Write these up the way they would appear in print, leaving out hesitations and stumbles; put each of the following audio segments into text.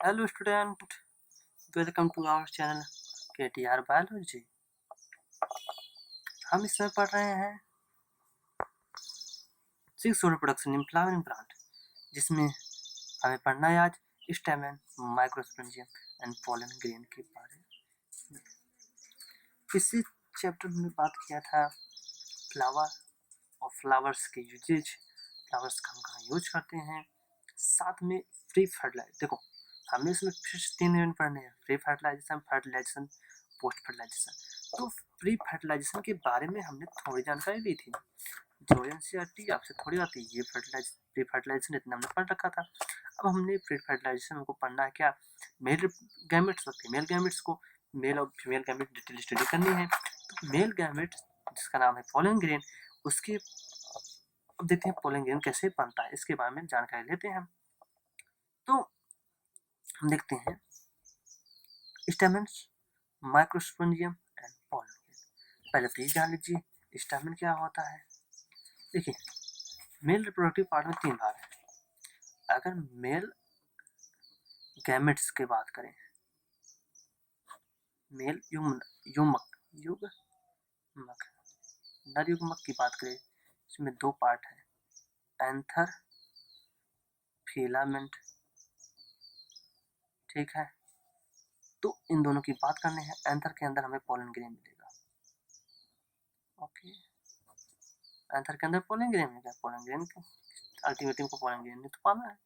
Hello student, welcome to our channel KTR biology. हम इसमें पढ़ रहे हैं 6 प्रोडक्शन इन फ्लावरिंग प्लांट, जिसमें हमें पढ़ना है आज स्टेमन, माइक्रोस्पोरेंजियम एंड पोलन ग्रेन के बारे में। इसी चैप्टर में बात किया था फ्लावर और फ्लावर्स के यूजेज, फ्लावर्स का हम कहाँ यूज करते हैं, साथ में फ्री फर्टिलाइजर। देखो हमें इसमें फिर 3 यूनिट पढ़ने हैं, फ्री फर्टिलाइजेशन, पोस्ट फर्टिलाइजेशन। तो फ्री फर्टिलाइजेशन के बारे में हमने थोड़ी जानकारी दी थी, जो एनसीईआरटी आपसे थोड़ी आती है। ये फ्री फर्टिलाइजेशन इतना हमने पढ़ रखा था। अब हमने फ्री फर्टिलाइजेशन को पढ़ना है क्या, मेल गैमेट्स और फीमेल गैमेट्स को, मेल और फीमेल गैमेट डिटेल स्टडी करनी है। तो मेल गैमेट जिसका नाम है पोलन ग्रेन, उसके अब देखते हैं पोलन ग्रेन कैसे बनता है, इसके बारे में जानकारी लेते हैं। तो हम देखते हैं stamens, microsporangium and pollen grain. पहले तो ये जान लीजिए स्टेमन क्या होता है। देखिए मेल रिप्रोडक्टिव पार्ट में 3 भाग है। अगर मेल गैमेट्स की बात करें, मेल युग्मक नर युग्मक की बात करें, इसमें 2 पार्ट है, एंथर, फिलामेंट। ठीक है, तो इन दोनों की बात करनी है। एंथर के अंदर हमें पोलन ग्रेन मिलेगा। ओके, एंथर के अंदर पोलन ग्रेन मिलेगा। पोलन ग्रेन को अल्टीमेटली को पोलन ग्रेन नहीं तो पाना है।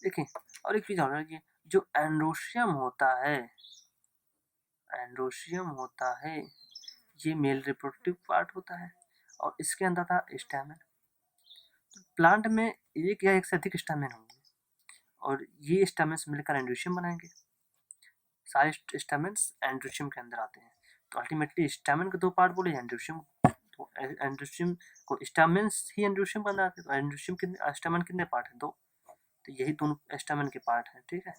देखिए और एक चीज और है, जो एंड्रोशियम होता है ये मेल रिप्रोडक्टिव पार्ट होता है, और इसके अंदर था स्टैमेन। प्लांट में एक या एक से अधिक स्टैमेन होंगे, और ये स्टैमेन्स मिलकर एंड्रोशियम बनाएंगे। सारे स्टैमेन्स एंड्रोशियम के अंदर आते हैं। तो अल्टीमेटली स्टैमेन के 2 पार्ट बोले, एंड्रोशियम। तो एंड्रोशियम को स्टैमेन्स ही एंड्रोशियम बना आते हैं। तो एंड्रोशियम कितने, स्टैमेन कितने पार्ट हैं? 2। तो यही दोनों स्टैमेन के पार्ट हैं। ठीक है,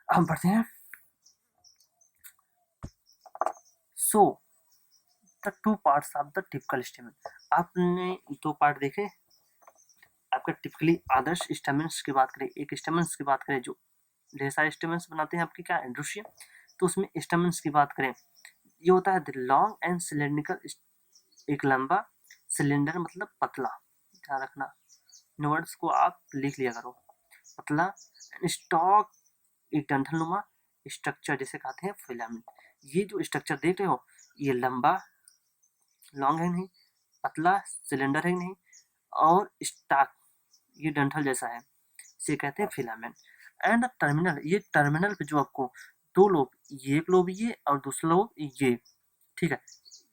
हम पढ़ते हैं। So the 2 parts of the typical स्टेमन। आपने 2 पार्ट देखे आपका टिपिकली आदर्श स्टेमन्स की बात करें, एक स्टेमन्स की बात करें जो ढेर सारे स्टेमन्स बनाते हैं आपके क्या, एंड्रोशियम। तो उसमें स्टेमन्स की बात करें, ये होता है द लॉन्ग एंड सिलेंड्रिकल, एक लंबा, सिलेंडर मतलब पतला, ध्यान रखना इन वर्ड्स को आप लिख लिया करो। पतला, स्टॉक एक डंठलनुमा स्ट्रक्चर जिसे कहते हैं फिलामेंट। ये जो स्ट्रक्चर देख रहे हो, ये लंबा, लॉन्ग है नहीं, पतला, सिलेंडर है नहीं, और स्टॉक ये डंठल जैसा है, इसे कहते हैं फिलामेंट। एंड टर्मिनल, ये टर्मिनल पे जो आपको 2 लोब, ये एक लोब ये और दूसरा लोब ये। ठीक है,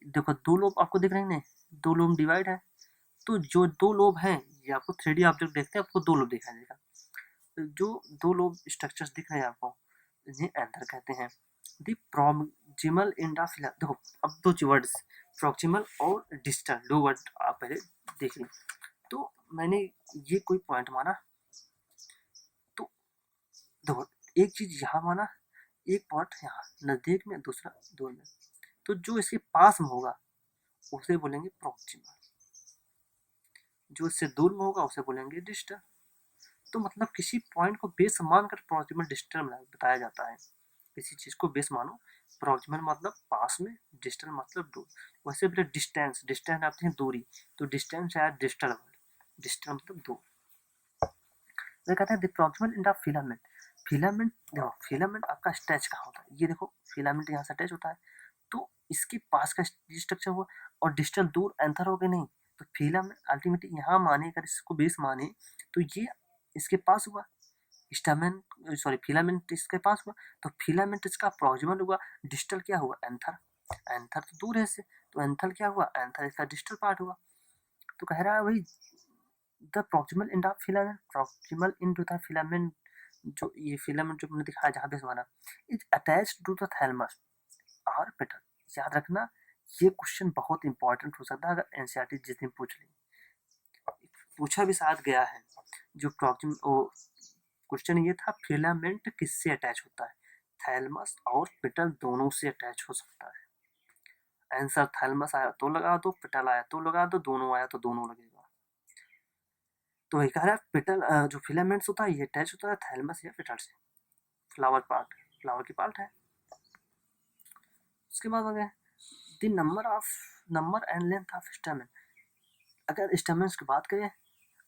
देखो 2 लोब आपको दिख रहे हैं, 2 लोब डिवाइड है। तो जो 2 लोब हैं, ये आपको 3D ऑब्जेक्ट देखते हैं, आपको 2 लोब दिखाई देगा। जो 2 लोब स्ट्रक्चर्स दिख रहे हैं आपको, इन्हें एंथर कहते हैं। दी प्रॉक्सिमल एंड ऑफ, देखो अब 2 वर्ड्स, प्रॉक्सिमल और डिस्टल, 2 वर्ड आप पहले देख लीजिए। तो मैंने ये कोई पॉइंट माना, तो देखो एक चीज यहाँ माना, एक पॉइंट यहाँ नजदीक में, दूसरा दूर में। तो जो इसके पास में होगा उसे बोलेंगे प्रॉक्सिमल, जो इससे दूर में होगा उसे बोलेंगे डिस्टल। तो मतलब किसी पॉइंट को बेस मानकर प्रॉक्सिमल डिस्टल बताया जाता है। किसी चीज को बेस मानो, प्रॉक्सिमल मतलब पास में, डिस्टल मतलब दूर। वैसे बोले डिस्टेंस, डिस्टेंस आते हैं दूरी, तो डिस्टेंस है डिस्टल वर्ड, डिस्टल मतलब दूर। तो कहते हैं the proximal end of filament. Filament देखो, फिलामेंट आपका स्ट्रेच कहाँ होता है, ये देखो फिलामेंट यहाँ से अटैच होता है, तो इसके पास का स्ट्रक्चर हुआ, और डिस्टल दूर एंथर हो गए नहीं। तो फिलामेंट अल्टीमेटली यहाँ माने, अगर इसको बेस माने तो ये इसके पास हुआ, स्टेमन सॉरी फिलामेंट इसके पास हुआ, तो फिलामेंट इसका प्रॉक्सिमल हुआ। डिस्टल क्या हुआ, एंथर। एंथर तो दूर है इससे, तो एंथर क्या हुआ, एंथर इसका डिस्टल पार्ट हुआ। तो कह रहा है भाई the proximal end of filament, proximal end to the filament, जो ये फिलामेंट जो मैंने दिखाया जहाँ बेस माना, is attached to the thalamus और पेटल। याद रखना ये क्वेश्चन बहुत इंपॉर्टेंट हो सकता है अगर एनसीईआरटी जिस दिन पूछा भी साथ गया है। जो प्रॉक्सिमल क्वेश्चन ये था, फिलामेंट किससे अटैच होता है, थैलमस और पेटल दोनों से अटैच हो सकता है। आंसर थैलमस आया तो लगा दो, पेटल आया तो लगा दो, दोनों आया तो दोनों लगेगा। तो वही कह रहा है पेटल जो फिलामेंट्स होता है ये अटैच होता है थैलेमस या पेटल से, फ्लावर पार्ट, फ्लावर की पार्ट है। उसके बाद आ गया the number and length of स्टेमन। अगर स्टेमन्स की बात करें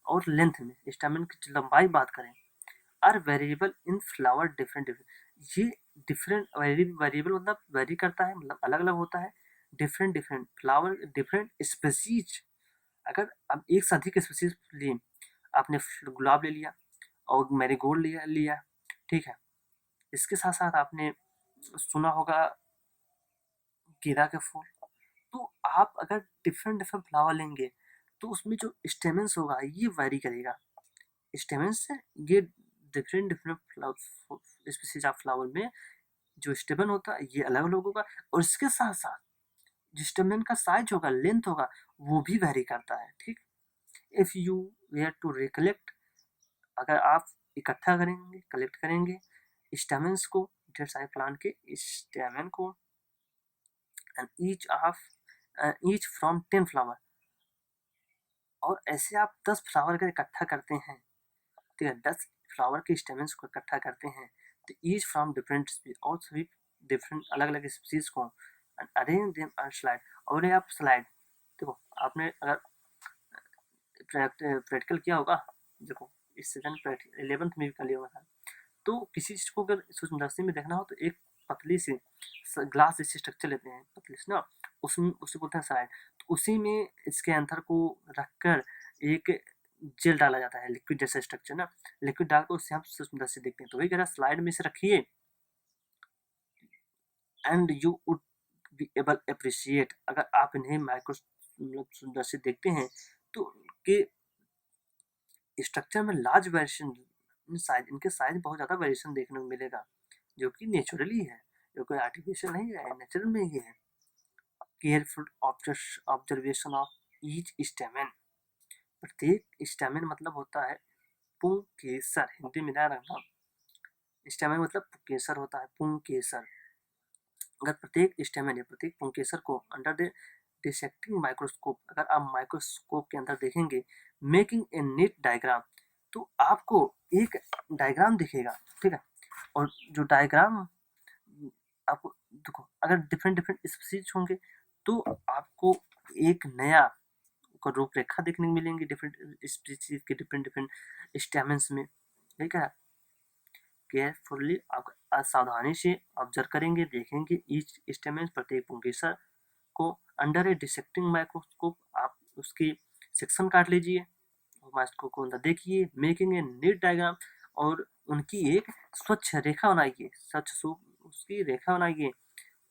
और लेंथ में स्टेमन की लंबाई बात करें, are variable in flower different different, ये डिफरेंट वेरिएबल मतलब वेरी करता है, मतलब अलग अलग होता है। Different different flower different species, अगर आप एक से अधिक स्पेसीज लिए, आपने गुलाब ले लिया और मैरीगोल्ड लिया लिया, ठीक है, इसके साथ साथ आपने सुना होगा गेंदा के फूल, तो आप अगर डिफरेंट डिफरेंट फ्लावर लेंगे तो उसमें जो स्टेमन्स होगा ये वेरी करेगा। स्टेमन्स से ये different different species of flower में जो स्टेमन होता है ये अलग अलग होगा, और इसके साथ साथ जो स्टेमन का साइज होगा, लेंथ होगा, वो भी वेरी करता है, ठीक। If you were to recollect, अगर आप इकट्ठा करेंगे, कलेक्ट करेंगे स्टेमन्स को, ढेर सारे प्लांट के स्टेमन को, एंड ईच फ्रॉम 10 फ्लावर, और ऐसे आप 10 फ्लावर अगर इकट्ठा करते हैं, ठीक है, 10 फ्लावर के स्टेमन्स को इकट्ठा करते हैं, तो ईच फ्रॉम डिफरेंट स्पीसीज, और सभी डिफरेंट अलग अलग स्पीसीज को अरेंज देम ऑन स्लाइड, और ये आप स्लाइड, देखो आपने अगर प्रैक्टिकल किया होगा, देखो इस सेशन 11th में भी कर लिया होगा था, तो किसी चीज को अगर सूक्ष्मदर्शी में देखना हो तो एक पतली सी ग्लास जैसी स्ट्रक्चर लेते हैं, पतली सी ना, उसमें उसे बोलते हैं स्लाइड, तो उसी में इसके अंदर को रखकर एक जेल डाला जाता है, लिक्विड जैसा स्ट्रक्चर ना, लिक्विड डालकर उससे हम सूक्ष्मदर्शी देखते हैं, तो वही कह रहा स्लाइड में से रखिए and you would be able appreciate, अगर आप इन्हें माइक्रो मतलब सूक्ष्मदर्शी देखते हैं तो के स्ट्रक्चर में लार्ज वेरिएशन इन साइज, इनके साइज बहुत ज़्यादा वेरिएशन देखने को मिलेगा, जो कि नेचुरली है, जो कोई आर्टिफिशियल नहीं है, नेचुरल में ही है। केयरफुल ऑब्जर्वेशन ऑफ ईच स्टेमन, प्रत्येक स्टेमन मतलब होता है पुंकेसर, हिंदी में ना रखना, स्टेमन मतलब पुंकेसर होता है, पुंकेसर। अगर प्रत्येक स्टेमन या प्रत्येक पुंकेसर को अंडर द डिसेक्टिंग माइक्रोस्कोप, अगर आप माइक्रोस्कोप के अंदर देखेंगे, मेकिंग ए नीट डायग्राम, तो आपको एक डायग्राम दिखेगा, ठीक है, और जो डायग्राम आपको देखो, अगर डिफरेंट डिफरेंट स्पीसीज होंगे तो आपको एक नया रूपरेखा देखने को मिलेंगी डिफरेंट स्पीसीज के डिफरेंट डिफरेंट स्टेमन्स में, ठीक है। केयरफुली आप सावधानी से ऑब्जर्व करेंगे, देखेंगे ईच स्टेमन, प्रत्येक पुंकेसर को अंडर ए डिसेक्टिंग माइक्रोस्कोप, आप उसकी सेक्शन काट लीजिए, माइक्रोस्कोप को अंदर देखिए, मेकिंग ए नीट डायग्राम, और उनकी एक स्वच्छ रेखा बनाइए, उसकी रेखा बनाइए,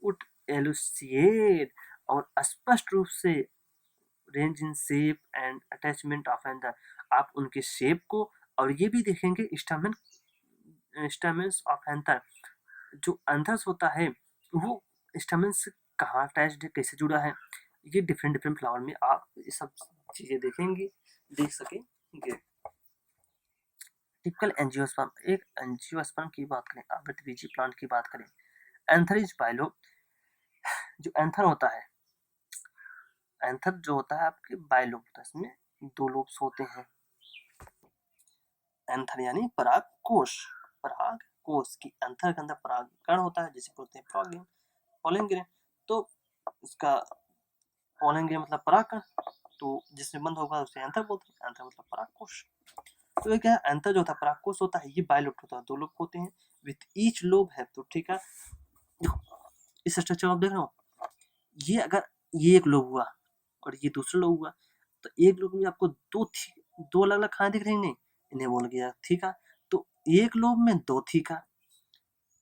उट एलुसिएट, और स्पष्ट रूप से range in shape and attachment of anther, आप उनके शेप को और ये भी देखेंगे स्टेमन्स ऑफ एंथर, जो एंथर्स होता है वो स्टेमन्स से कहाँ अटैच्ड है, कैसे जुड़ा है, ये डिफरेंट डिफरेंट फ्लावर में आप ये सब चीजें देखेंगे, देख सकेंगे। टिपिकल एंजियोस्पर्म, एक एंजियोस्पर्म की बात करें, आवृतबीजी प्लांट की बात करें, एंथर इज बाइलो, जो एंथर होता है, एंथर जो होता है आपके बाइलोब होता है, इसमें 2 लोब्स होते हैं। एंथर यानी पराग कोश, पराग कोश की एंथर के अंदर परागकण होता है जिसे बोलते हैं पोलन ग्रेन, तो इसका पोलन ग्रेन मतलब परागकण, तो जिसमें बंद होगा उसे एंथर बोलते हैं, एंथर मतलब पराग कोश। तो ये क्या है, एंथर जो होता है पराग कोश होता है, ये बाइलोब होता है, 2 लोब होते हैं विथ ईच लोब है, तो ठीक है, इस स्ट्रक्चर आप देख रहे हो, ये अगर ये एक लोब हुआ और ये दूसरा लोब हुआ, तो एक लोब में आपको दो अलग अलग खाने दिख रहे हैं, इन्हें बोल गया थीका, तो एक लोब में 2 थीका,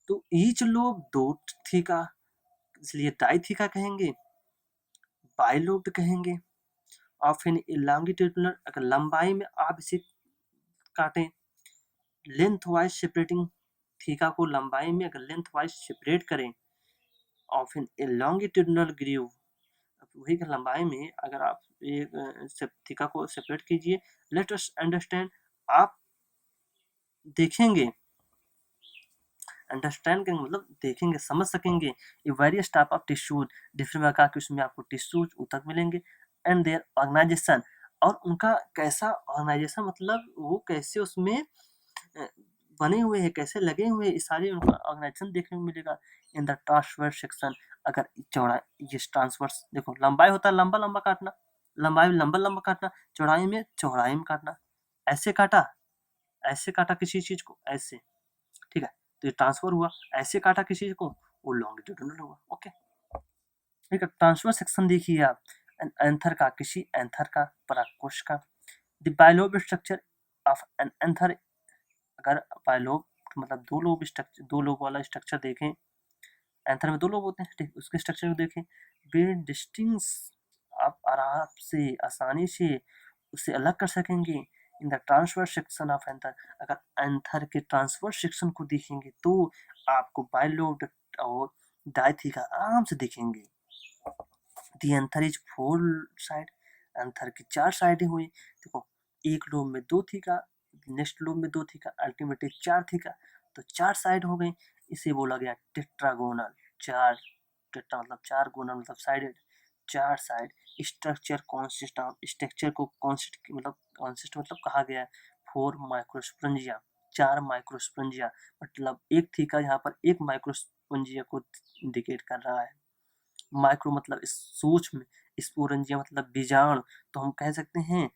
तो ईच लोब 2 थीका, इसलिए डाई थीका कहेंगे, बाइलोब्ड कहेंगे। और फिर लॉन्गिट्यूडिनल, अगर लंबाई में आप इसे काटें, लेंथ वाइज सेपरेटिंग, थीका को लंबाई में अगर लेंथ वाइज सेपरेट करें, और फिर लॉन्गिट्यूडिनल ग्रीव, वही की लंबाई में अगर आप एक थीका को सेपरेट कीजिए, लेट अस अंडरस्टैंड, आप देखेंगे, अंडरस्टैंड करेंगे मतलब देखेंगे, समझ सकेंगे, ये various type of tissues, different प्रकार के उसमें आपको टिश्यूज उत्तक मिलेंगे, एंड देयर ऑर्गेनाइजेशन, और उनका कैसा ऑर्गेनाइजेशन, मतलब वो कैसे उसमें बने हुए हैं, कैसे लगे हुए हैं, इस सारे उनका ऑर्गेनाइजेशन देखने को मिलेगा इन द ट्रांसवर्स सेक्शन। अगर चौड़ाई, ये ट्रांसवर्स देखो, लंबाई होता है लंबा लंबा काटना, लंबाई में लंबा लंबा काटना, चौड़ाई में काटना, ऐसे काटा, ऐसे काटा किसी चीज को, ऐसे, ठीक है, तो ये ट्रांसफर हुआ। ऐसे काटा किसी चीज को, वो लॉन्गिट्यूडिनल हुआ। ओके, ठीक है। ट्रांसफर सेक्शन देखिए आप, एंथर का, किसी एंथर का, परागकोश का। The bilobed structure of an anther, अगर बायलोब मतलब दो लोब स्ट्रक्चर, दो लोब वाला स्ट्रक्चर देखें, एंथर में दो लोब होते हैं, ठीक, उसके स्ट्रक्चर को देखें, वेरी डिस्टिंक्स, आप आराम से, आसानी से उसे अलग कर सकेंगे in the transfer section of anther. अगर एंथर के ट्रांसफर सेक्शन को देखेंगे तो आपको बायलोब और डायथीका आराम से दिखेंगे। The anther is four side, anther की चार साइडें हुई, देखो, एक लोब में दो थीका, नेक्स्ट लोब में दो थीका, अल्टीमेटली चार थीका, तो चार साइड हो गई, इसे बोला गया टेट्रागोनल। चार, टेट्रा मतलब चार, गोनल मतलब साइडेड, चार side. Structure consist of, structure को कॉन्सिस्ट मतलब कॉन्सिस्ट मतलब कहा गया है फोर माइक्रोस्पोरेंजिया, चार माइक्रोस्पोरेंजिया, मतलब एक थीका यहाँ पर एक माइक्रोस्पोरेंजिया को इंडिकेट कर रहा है। माइक्रो मतलब सूक्ष्म, स्पोरेंजिया मतलब बीजाणु, तो हम कह सकते हैं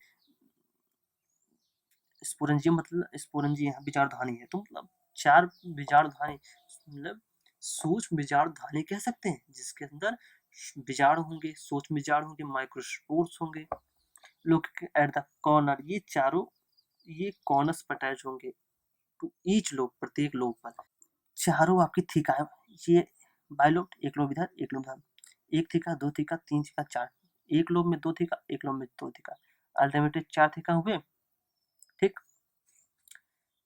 स्पोरेंजिया मतलब स्पोरेंजिया बीजाणुधानी है, तो मतलब चार बीजाणुधानी, मतलब सूक्ष्म बीजाणुधानी कह सकते हैं, जिसके अंदर बीजाणु होंगे, सूक्ष्म बीजाणु होंगे, माइक्रोस्पोर्स होंगे। लोग एट द कॉर्नर, ये चारों, ये कॉर्नर्स पर अटैच होंगे टू ईच लोब, प्रत्येक लोब पर। चारों आपकी थीका है, ये बाइलोब, एक लोब इधर, एक लोब इधर, एक थीका, दो थीका, तीन थीका, चार, एक लोब में दो थीका, एक लोब में दो थीका, अल्टीमेटली चार थीका हुए, ठीक।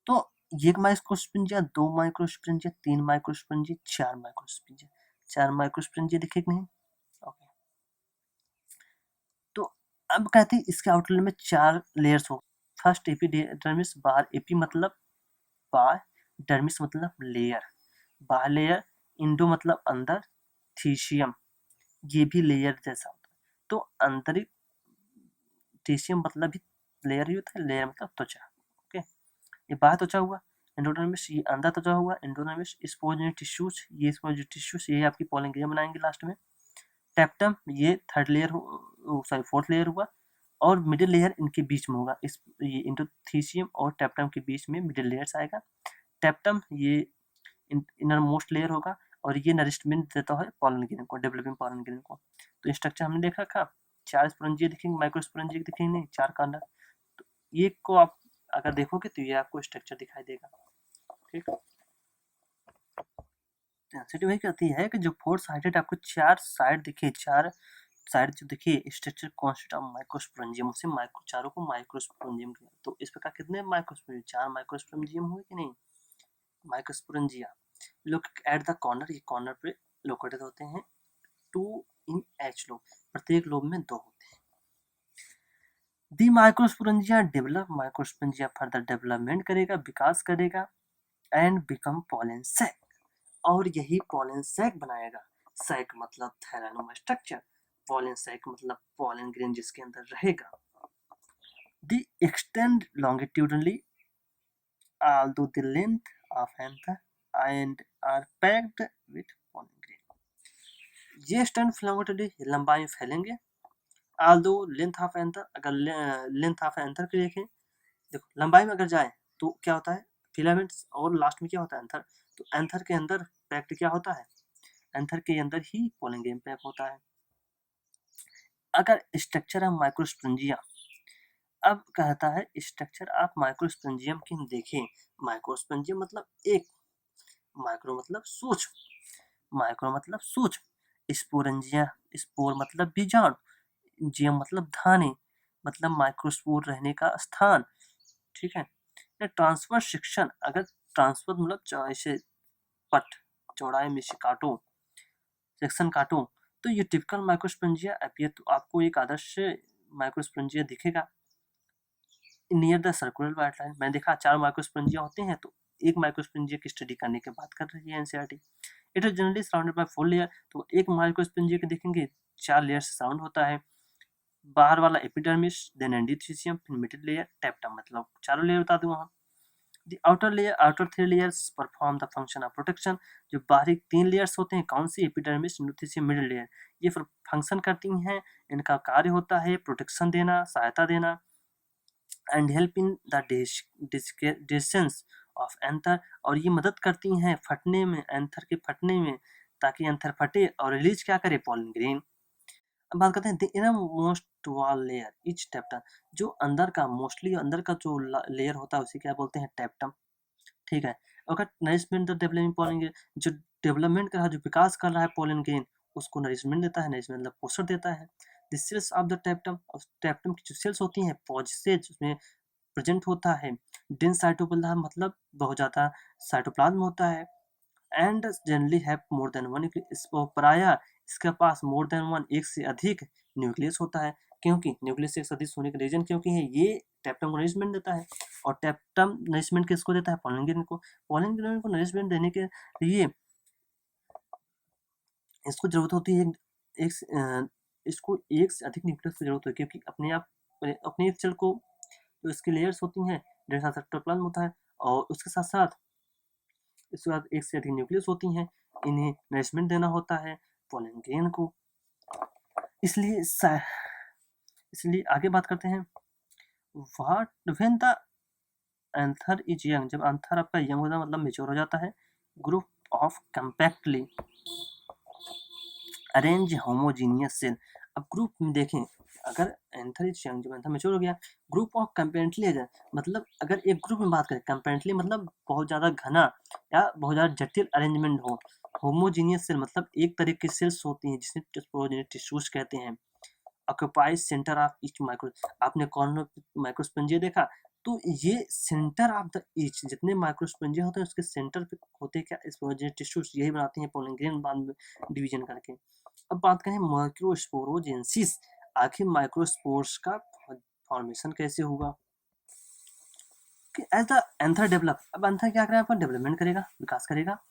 तो एक माइक्रोस्पोरेंजिया, दो माइक्रोस्पोरेंजिया, तीन माइक्रोस्पोरेंजिया, चार माइक्रोस्पोरेंजिया, चार माइक्रोस्पोरेंजिया दिखे कि नहीं? ओके, तो अब कहते हैं इसके आउटर में चार लेयर्स हो। फर्स्ट एपिडर्मिस, बाहर, एपी मतलब बाहर, डर्मिस मतलब लेयर, बाहर लेयर, इंडो मतलब अंदर, थीशियम, ये भी लेयर जैसा होता है। तो आंतरिक, थीशियम मतलब भी लेयर ही होता है, लेयर मतलब त्वचा। ओके, ये बाहर त्वचा हुआ, एंडोडर्मिस ये अंदर त्वचा हुआ, एंडोडर्मिस। स्पोरेंजियस टिश्यूज, ये स्पोरेंजियस टिश्यूज, ये आपकी पॉलन ग्रेन बनाएंगे लास्ट में। टेप्टम ये third layer, sorry fourth layer हुआ, और मिडिल लेयर इनके बीच में होगा, इस ये इंडोथीशियम और टेप्टम के बीच में मिडिल लेयर्स आएगा। टेप्टम ये इनर मोस्ट लेयर होगा, और ये नरिशमेंट देता है पॉलन ग्रेन को, डेवलपिंग पॉलन ग्रेन को। तो स्ट्रक्चर हमने देख रखा, चार स्पोरेंजिया दिखेंगे, माइक्रोस्पोरेंजिया दिखेंगे नहीं, चार कॉर्नर। तो ये को आप अगर देखोगे तो ये आपको स्ट्रक्चर दिखाई देगा, ठीक। डेंसिटी वही कहती है कि जो फोर साइडेड आपको चार साइड दिखे, चार साइड जो दिखे, स्ट्रक्चर कॉन्स्टिट्यूट ऑफ माइक्रोस्पोरेंजियम, उसे माइक्रो, चारों को माइक्रोस्पोरेंजियम किया। तो इस प्रकार कितने माइक्रोस्पोरेंजियम, चार माइक्रोस्पोरेंजियम हुए कि नहीं, microsporangia. Look at the corner, ये कॉर्नर पे लोकेटेड होते हैं, टू इन एच लोब, प्रत्येक लोब में दो होते हैं। The microsporangia develop, microsporangia further development करेगा, विकास करेगा, एंड बिकम पॉलन सैक, और यही पॉलन सैक बनाएगा। सैक मतलब थैलानोमा स्ट्रक्चर, पॉलन सैक मतलब पॉलन ग्रेन जिसके अंदर रहेगा। The extend longitudinally although the length of anther and are packed with pollen grain, ये स्टैंड लॉन्गिट्यूडनली लंबाई में फैलेंगे। although length of anther, अगर लेंथ ऑफ एंथर को देखें, देखो लंबाई में अगर जाए तो क्या होता है, फिलामेंट्स, और लास्ट में क्या होता है एंथर, तो एंथर के अंदर पैक्ड क्या होता है, एंथर के अंदर ही पोलन ग्रेन पैक होता है। अगर स्ट्रक्चर ऑफ माइक्रोस्पोरेंजिया, अब कहता है स्ट्रक्चर ऑफ माइक्रोस्पोरेंजियम की हम देखें। माइक्रोस्पोरेंजियम मतलब एक, माइक्रो मतलब सूक्ष्म, माइक्रो मतलब सूक्ष्म, स्पोरेंजिया, स्पोर मतलब बीजाणु, जियम मतलब धानी, मतलब माइक्रोस्पोर रहने का स्थान, ठीक है। ट्रांसफर सेक्शन, अगर ट्रांसफर मतलब ऐसे पट, चौड़ाई में से काटो, सेक्शन काटो, तो ये टिपिकल माइक्रोस्पोरेंजिया अपीयर, तो आपको एक आदर्श माइक्रोस्पोरेंजिया दिखेगा near the circular white line. मैंने देखा चार माइक्रोस्पोरेंजिया होते हैं, तो एक माइक्रोस्पोरेंजिया की स्टडी करने के बात कर रही है NCERT. It is generally surrounded by four layer, तो एक माइक्रोस्पोरेंजिया के देखेंगे चार लेयर से सराउंड होता है। बाहर वाला एपिडर्मिस, देन एंडोथेलियम, फिर मिडिल लेयर टेप्टम, मतलब चारों लेयर बता दूंगा। The outer layer, outer three layers perform the function of protection। जो बाहरी 3 लेयर्स होते हैं, कौन सी? एपिडर्मिस, एंडोथेलियम, मिडिल लेयर, ये फिर फंक्शन करती हैं। इनका कार्य होता है प्रोटेक्शन देना, सहायता देना, and help in the dehiscence of anther, और ये मदद करती हैं फटने में, एंथर के फटने में, ताकि एंथर फटे और रिलीज क्या करे? Pollen grain. अब बात करते हैं the inner most wall layer etch टेप्टम। जो अंदर का, मोस्टली अंदर का जो लेयर होता है उसे क्या बोलते हैं? टेप्टम। ठीक है। अगर nourishment the developing pollen grain, जो डेवलपमेंट कर रहा है, जो विकास कर रहा है पॉलन ग्रेन, उसको नरिशमेंट देता है। नरिशमेंट मतलब पोषण देता है। The cells of the tapetum, tapetum की जो सेल्स होती हैं पॉजिसेज, उसमें प्रेजेंट होता है डेंस साइटोप्लाज्म, मतलब बहुत ज़्यादा साइटोप्लाज्म होता है। And generally have more than one, प्रायः इसके पास मोर देन वन, एक से अधिक न्यूक्लियस होता है। क्योंकि न्यूक्लियस एक से अधिक होने का रीजन क्योंकि है ये टेप्टम को नरिशमेंट देता है। और टेप्टम नरिशमेंट किसको देता है? पॉलन ग्रेन को। पॉलन ग्रेन को नरिशमेंट देने के लिए इसको जरूरत होती है इसको एक से अधिक न्यूक्लियस की जरूरत होती है, क्योंकि अपने एक सेल को जो इसकी लेयर्स होती हैं, डेंस साइटोप्लाज्म होता है, और उसके साथ साथ इसके बाद एक से अधिक न्यूक्लियस होती हैं, इन्हें नरिशमेंट देना होता है पॉलन ग्रेन को। इसलिए आगे बात करते हैं। What when the anther is young, जब एंथर आपका यंग होता है मतलब मेच्योर हो जाता है, group of compactly arranged homogeneous cell. अब ग्रुप में देखें, अगर एंथर इज यंग, जब एंथर मेच्योर हो गया, ग्रुप ऑफ कंपेरेंटली है, मतलब अगर एक ग्रुप में बात करें, कंपेरेंटली मतलब बहुत ज़्यादा घना या बहुत ज़्यादा जटिल अरेंजमेंट हो। होमोजीनियस सेल मतलब एक तरह की सेल्स होती हैं जिसमें टिश्यूज कहते हैं। Occupies centre of each micro, आपने कॉर्नर माइक्रोस्पोंजिया देखा, तो ये सेंटर ऑफ द ईच, जितने माइक्रोस्पोंजिया होते हैं उसके सेंटर पे होते क्या? स्पोरोजेनिक टिश्यूज, यही बनाते हैं पॉलन ग्रेन बाद में डिवीजन करके। अब बात करें माइक्रोस्पोरोजेंसिस, आखिर माइक्रोस्पोर्स का फॉर्मेशन कैसे होगा? कि एज द एंथर डेवलप, अब एंथर क्या करेगा? आपका डेवलपमेंट करेगा, विकास करेगा।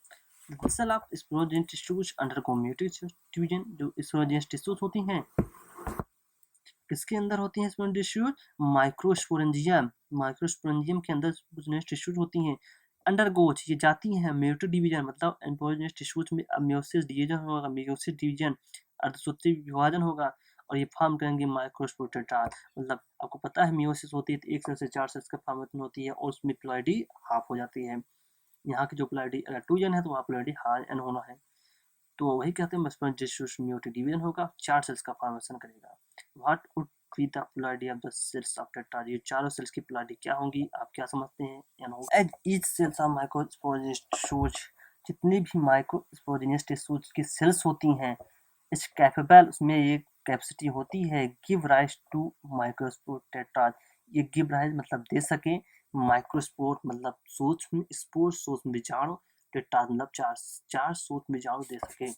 Cell of sporogenic tissues undergo mutation division, जो स्पोरोजेनिक टिश्यूज होती हैं किसके अंदर होती हैं? स्पोरेंजियम टिश्यूज, माइक्रोस्पोरेंजियम, माइक्रोस्पोरेंजियम के अंदर स्पोरेंजियम टिश्यूज होती हैं। अंडरगोज, ये जाती हैं म्यूटेड डिवीजन, मतलब स्पोरेंजियम टिश्यूज में अब मेयोसिस डिवीजन होगा, मेयोसिस डिवीजन अर्धसूत्री विभाजन होगा, और ये फॉर्म करेंगे माइक्रोस्पोर टेट्राड। मतलब आपको पता है मेयोसिस होती है तो एक सेल से 4 सेल्स का फॉर्मेशन होती है, और उसमें प्लॉइडी हाफ हो जाती है। यहाँ की जो प्लॉइडी अगर 2 जन है तो वहाँ प्लॉइडी हाफ एन होना है, तो वही कहते हैं स्पोरेंजियम टिश्यूज म्यूटेड डिवीजन होगा, 4 सेल्स का फॉर्मेशन करेगा। What would be the polarity of the cells of tetrad, ये चारों सेल्स की पोलैरिटी क्या होगी? आप क्या समझते हैं? As each cells of microsporangial tissues, जितनी भी माइक्रोस्पोरेंजियस टिश्यूज की सेल्स होती हैं, इस कैपेबल, उसमें ये कैपेसिटी होती है, give rise to microspore tetrad, ये गिव राइज मतलब दे सके, माइक्रोस्पोर मतलब सूक्ष्म स्पोर, सूक्ष्म बीजाणु, टेट्राड मतलब चार सूक्ष्म बीजाणु दे सके।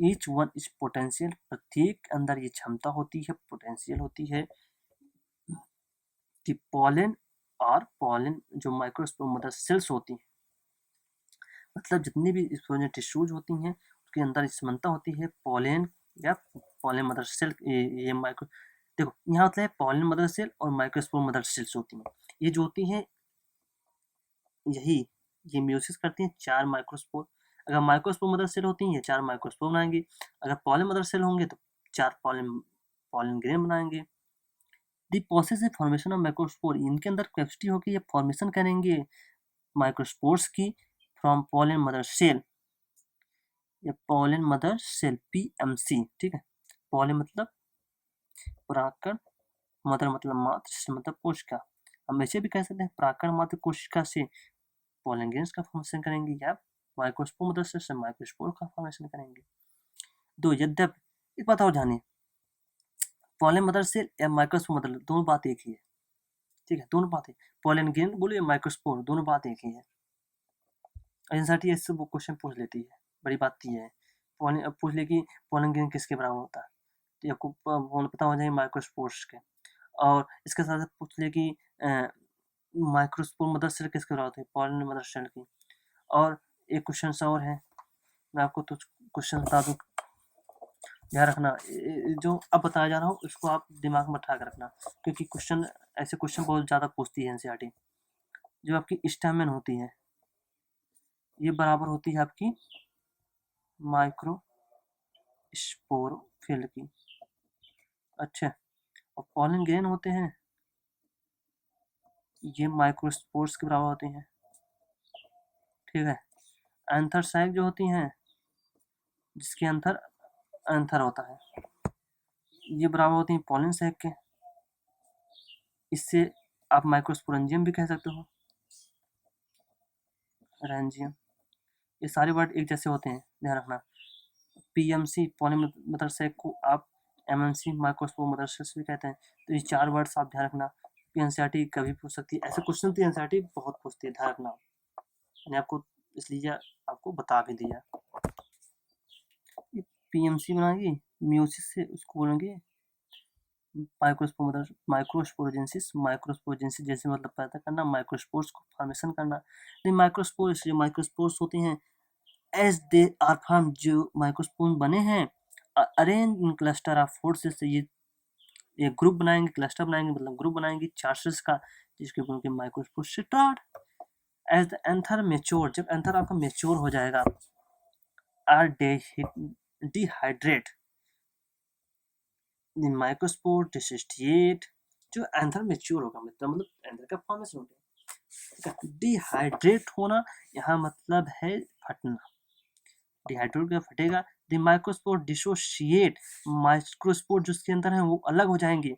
ईच वन इज पोटेंशियल, प्रत्येक अंदर ये क्षमता होती है, पोटेंशियल होती है कि पॉलन और पॉलन जो माइक्रोस्पोर मदर सेल्स होती हैं, मतलब जितनी भी स्पोरेंजियम टिश्यूज होती हैं उसके अंदर क्षमता होती है पॉलन या पॉलन मदर सेल, ये माइक्रो, देखो यहाँ होता है पॉलन मदर सेल और माइक्रोस्पोर मदर सेल्स होती हैं। ये जो होती हैं यही ये म्यूसिस करती हैं 4 माइक्रोस्पोर। अगर माइक्रोस्पोर मदर सेल होती हैं ये 4 माइक्रोस्पोर बनाएंगे, अगर पॉलन मदर सेल होंगे तो 4 पॉलन ग्रेन बनाएंगे। दी प्रोसेस है फॉर्मेशन ऑफ माइक्रोस्पोर, इनके अंदर कैपेसिटी होगी ये फॉर्मेशन करेंगे माइक्रोस्पोर्स की फ्रॉम पॉलन मदर सेल या पॉलन मदर सेल पीएमसी। ठीक है, पॉलन मतलब परागकण, मदर मतलब मातृ, सेल मतलब कोशिका। हम ऐसे भी कह सकते हैं परागकण मात्र कोशिका से पॉलन ग्रेन्स का फॉर्मेशन करेंगे या माइक्रोस्पोर मदर सेल से माइक्रोस्पोर का फॉर्मेशन करेंगे। दो यद्यपि एक बात और जानिए, पॉलन मदर सेल या माइक्रोस्पोर मदर, दोनों बात एक ही है। ठीक है, दोनों बातें, पॉलन ग्रेन बोलो या माइक्रोस्पोर, दोनों बात एक ही है। एनसीईआरटी इससे वो क्वेश्चन पूछ लेती है, बड़ी बात ये है। पॉलन पूछ ले कि पॉलन ग्रेन किसके बराबर होता है, तो आपको पता हो जाए माइक्रोस्पोर्स के। और इसके साथ पूछ ले कि माइक्रोस्पोर मदर सेल किसके बराबर होती है, पॉलन मदर सेल की। और एक क्वेश्चन और है, मैं आपको तो क्वेश्चन बता दूं, ध्यान रखना, जो अब बताया जा रहा हो उसको आप दिमाग में बैठा कर रखना, क्योंकि क्वेश्चन ऐसे क्वेश्चन बहुत ज़्यादा पूछती है एनसीईआरटी। जो आपकी स्टैमेन होती है ये बराबर होती है आपकी माइक्रोस्पोरोफिल की। अच्छा, और पॉलन ग्रेन होते हैं ये माइक्रोस्पोर्स के बराबर होते हैं, ठीक है। एंथरसाइक जो होती हैं जिसके अंदर एंथर होता है ये बराबर होती हैं पॉलन सैक के। इससे आप माइक्रोस्पोरेंजियम भी कह सकते हो, रेंजियम। ये सारे वर्ड एक जैसे होते हैं, ध्यान रखना। पीएमसी पॉली मदर सैक को आप एमएमसी माइक्रोस्पोर मदर सैक भी कहते हैं। तो ये 4 वर्ड्स आप ध्यान रखना, एनसीईआरटी कभी पूछ सकती है ऐसे क्वेश्चन, तो एनसीईआरटी बहुत पूछती है, ध्यान रखना। मैंने आपको इसलिए आपको बता भी दिया। पीएमसी बनाएगी म्यूसिस से उसको बोलेंगे माइक्रोस्पोरेंजिस। माइक्रोस्पोरेंजिस जैसे मतलब पैदा करना, माइक्रोस्पोर्स को फॉर्मेशन करना। नहीं, माइक्रोस्पोर्स जो माइक्रोस्पोर्स होती हैं एज दे आर फॉर्म, जो माइक्रोस्पोर बने हैं arrange in cluster of forces से ये ग्रुप बनाएंगे, क्लस्टर बनाएंगे मतलब ग्रुप बनाएंगे चार्जेस का, जिसके बोलेंगे microspore start. As the anther mature, जब एंथर आपका मेच्योर हो जाएगा, are dehydrate the microspore dissociate. जो एंथर मेच्योर होगा मतलब एंथर का फॉर्मेशन हो गया। डिहाइड्रेट होना यहाँ मतलब है फटना, डिहाइड्रेट का फटेगा। द माइक्रोस्पोर डिसोशिएट, माइक्रोस्पोर जो उसके अंदर है वो अलग हो जाएंगे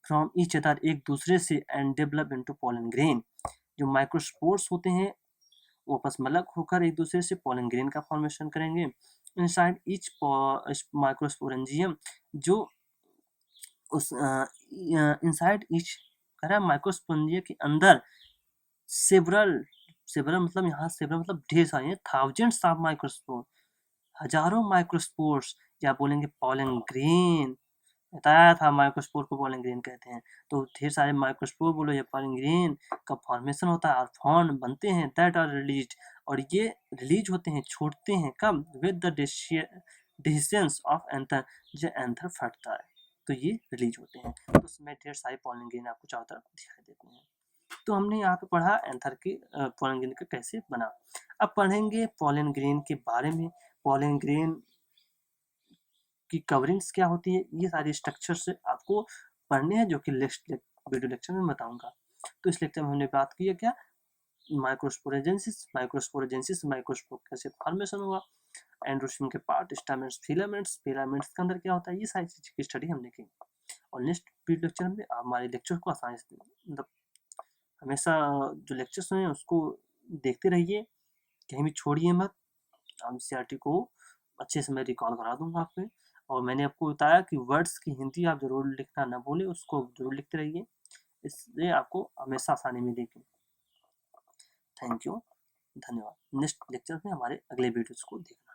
फ्रॉम ईच अदर, एक दूसरे से, and develop into pollen grain. जो माइक्रोस्पोर्स होते हैं वो आपस में अलग होकर एक दूसरे से पॉलन ग्रेन का फॉर्मेशन करेंगे। इनसाइड ईच माइक्रोस्पोरेंजियम, जो उस इनसाइड ईच कह रहा है माइक्रोस्पोरेंजियम के अंदर सेवरल, सेवरल मतलब यहाँ सेवरल मतलब ढेर सारे, थाउजेंड्स ऑफ माइक्रोस्पोर, हजारों माइक्रोस्पोर्स, या बोलेंगे पॉलन ग्रेन। बताया था माइक्रोस्पोर को पॉलन ग्रेन कहते हैं। तो ढेर सारे माइक्रोस्पोर बोलो या पॉलन ग्रेन का फॉर्मेशन होता है और फॉर्म बनते हैं, दैट आर रिलीज, और ये रिलीज होते हैं, छोड़ते हैं कब, with the distance of anther, जो एंथर फटता है तो ये रिलीज होते हैं। तो उसमें ढेर सारे पॉलन ग्रेन आपको चारों तरफ दिखाई देते हैं। तो हमने यहाँ पे पढ़ा एंथर की पॉलन ग्रेन का कैसे बना। अब पढ़ेंगे पॉलन ग्रेन के बारे में, पॉलन ग्रेन की कवरिंग्स क्या होती है, ये सारे स्ट्रक्चर्स आपको पढ़ने हैं, जो कि नेक्स्ट वीडियो लेक्चर में बताऊंगा। तो इस लेक्चर में हमने बात की है क्या, माइक्रोस्पोरेजेंसिस, माइक्रोस्पोरेजेंसिस माइक्रोस्पोर कैसे फॉर्मेशन होगा, एंडोस्पर्म के पार्ट, स्टैमेंट्स, फिलामेंट्स, फिलामेंट्स के अंदर क्या होता है, ये सारी चीज़ की स्टडी हमने की। और नेक्स्ट वीडियो लेक्चर में आप हमारे लेक्चर को आसानी से मतलब हमेशा जो लेक्चर्स हैं उसको देखते रहिए, कहीं भी छोड़िए मत। एनसीईआरटी को अच्छे से मैं रिकॉल करा दूंगा आपको। और मैंने आपको बताया कि वर्ड्स की हिंदी आप जरूर लिखना ना भूलें, उसको जरूर लिखते रहिए, इससे आपको हमेशा आसानी मिलेगी। थैंक यू, धन्यवाद। नेक्स्ट लेक्चर में हमारे अगले वीडियोस को देखना।